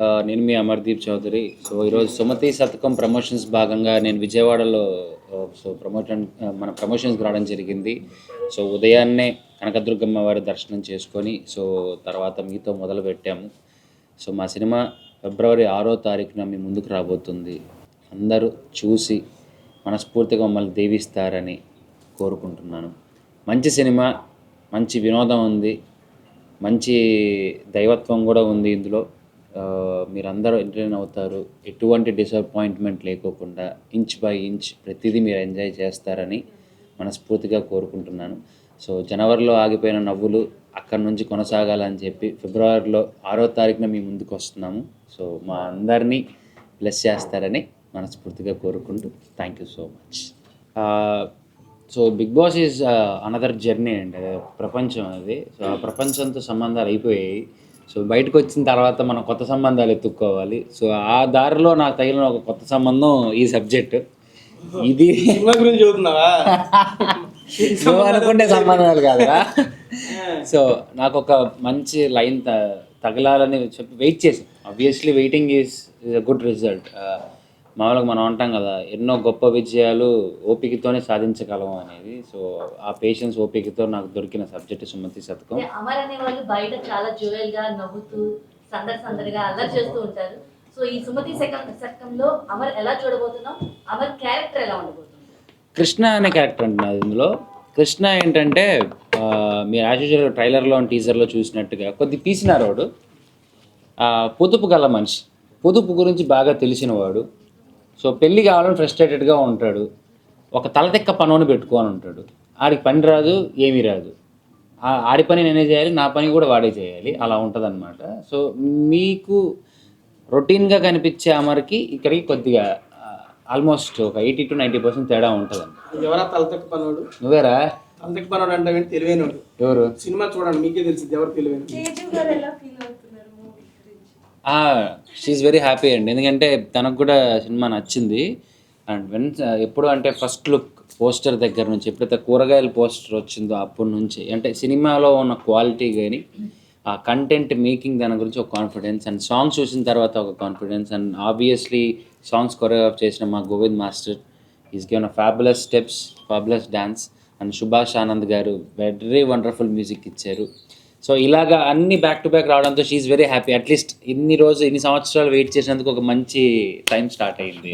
నేను మీ అమర్దీప్ చౌదరి. సో, ఈరోజు సుమతి శతకం ప్రమోషన్స్ భాగంగా నేను విజయవాడలో మన ప్రమోషన్స్‌కి రావడం జరిగింది. సో, ఉదయాన్నే కనకదుర్గమ్మ వారి దర్శనం చేసుకొని, సో, తర్వాత మీతో మొదలుపెట్టాము. సో, మా సినిమా ఫిబ్రవరి 6వ తారీఖున మీ ముందుకు రాబోతుంది. అందరూ చూసి మనస్ఫూర్తిగా మమ్మల్ని దీవిస్తారని కోరుకుంటున్నాను. మంచి సినిమా, మంచి వినోదం ఉంది, మంచి దైవత్వం కూడా ఉంది ఇందులో. మీరందరూ ఎంటర్టైన్ అవుతారు. ఎటువంటి డిసప్పాయింట్మెంట్ లేకోకుండా ఇంచ్ బై ఇంచ్ ప్రతిదీ మీరు ఎంజాయ్ చేస్తారని మనస్ఫూర్తిగా కోరుకుంటున్నాను. సో, జనవరిలో ఆగిపోయిన నవ్వులు అక్కడి నుంచి కొనసాగాలని చెప్పి ఫిబ్రవరిలో 6వ తారీఖున మీ ముందుకు వస్తున్నాము. సో, మా అందరినీ బ్లెస్ చేస్తారని మనస్ఫూర్తిగా కోరుకుంటూ thank you so much. So, Big Boss is another journey అండి. అదే ప్రపంచం అది. సో, ఆ ప్రపంచంతో సంబంధాలు అయిపోయాయి. సో, బయటకు వచ్చిన తర్వాత మనం కొత్త సంబంధాలు ఎత్తుక్కోవాలి. సో, ఆ దారిలో నాకు తగిలిన ఒక కొత్త సంబంధం ఈ సబ్జెక్ట్. ఇది సినిమా గురించి చదువుతున్నావా? నువ్వు అనుకుంటే సంబంధాలు కాదురా. సో, నాకు ఒక మంచి లైన్ తగలాలని చెప్పి వెయిట్ చేశాను. Obviously waiting is a good result. మామూలుగా మనం అంటాం కదా, ఎన్నో గొప్ప విజయాలు ఓపికతోనే సాధించగలం అనేది. సో, ఆ పేషెన్స్ ఓపికతో నాకు దొరికిన సబ్జెక్ట్ సుమతి శతకం. అమర్ అనే వాళ్ళు బయట చాలా జ్యువెల్ గా నవ్వుతూ సందడిగా అల్లరి చేస్తూ ఉంటారు. సో, ఈ సుమతి శతకంలో అమర్ ఎలా చూడబోతున్నాం, అమర్ క్యారెక్టర్ ఎలా ఉండబోతుంది? కృష్ణ అనే క్యారెక్టర్ అంటున్నారు ఇందులో. కృష్ణ ఏంటంటే మీరు యాజ్ యూజువల్ ట్రైలర్లో టీజర్లో చూసినట్టుగా కొద్ది పీసినారోడు, పొదుపు గల మనిషి, పొదుపు గురించి బాగా తెలిసినవాడు. సో, పెళ్ళి కావాలని ఫ్రస్ట్రేటెడ్గా ఉంటాడు. ఒక తలతెక్క పనుని పెట్టుకొని ఉంటాడు. ఆడికి పని రాదు, ఏమీ రాదు. ఆడి పని నేనే చేయాలి, నా పని కూడా వాడే చేయాలి, అలా ఉంటుందన్నమాట. సో, మీకు రొటీన్గా కనిపించే అమర్కి ఇక్కడికి కొద్దిగా ఆల్మోస్ట్ ఒక 80 to 90% తేడా ఉంటుందండి. ఎవరా తలతెక్క పనోడు? నువ్వేరా తలతెక్క పనోడు అంటే తెలివైనోడు. ఎవరు? సినిమా చూడండి మీకే తెలిసింది ఎవరు తెలివైన. షీఈ్ వెరీ హ్యాపీ అండి, ఎందుకంటే తనకు కూడా సినిమా నచ్చింది. అండ్ ఎప్పుడు అంటే ఫస్ట్ లుక్ పోస్టర్ దగ్గర నుంచి, ఎప్పుడైతే కూరగాయల పోస్టర్ వచ్చిందో అప్పటి నుంచి, అంటే సినిమాలో ఉన్న క్వాలిటీ కానీ ఆ కంటెంట్ మేకింగ్ దాని గురించి ఒక కాన్ఫిడెన్స్, అండ్ సాంగ్స్ చూసిన తర్వాత ఒక confidence, and obviously songs choreograph చేసిన మా Govind master is given a fabulous steps, fabulous dance, and Subhash Anand గారు వెరీ వండర్ఫుల్ మ్యూజిక్ ఇచ్చారు. సో, ఇలాగా అన్ని బ్యాక్ టు బ్యాక్ రావడంతో షీఈ్ వెరీ హ్యాపీ. అట్లీస్ట్ ఇన్ని సంవత్సరాలు వెయిట్ చేసినందుకు ఒక మంచి టైం స్టార్ట్ అయ్యింది.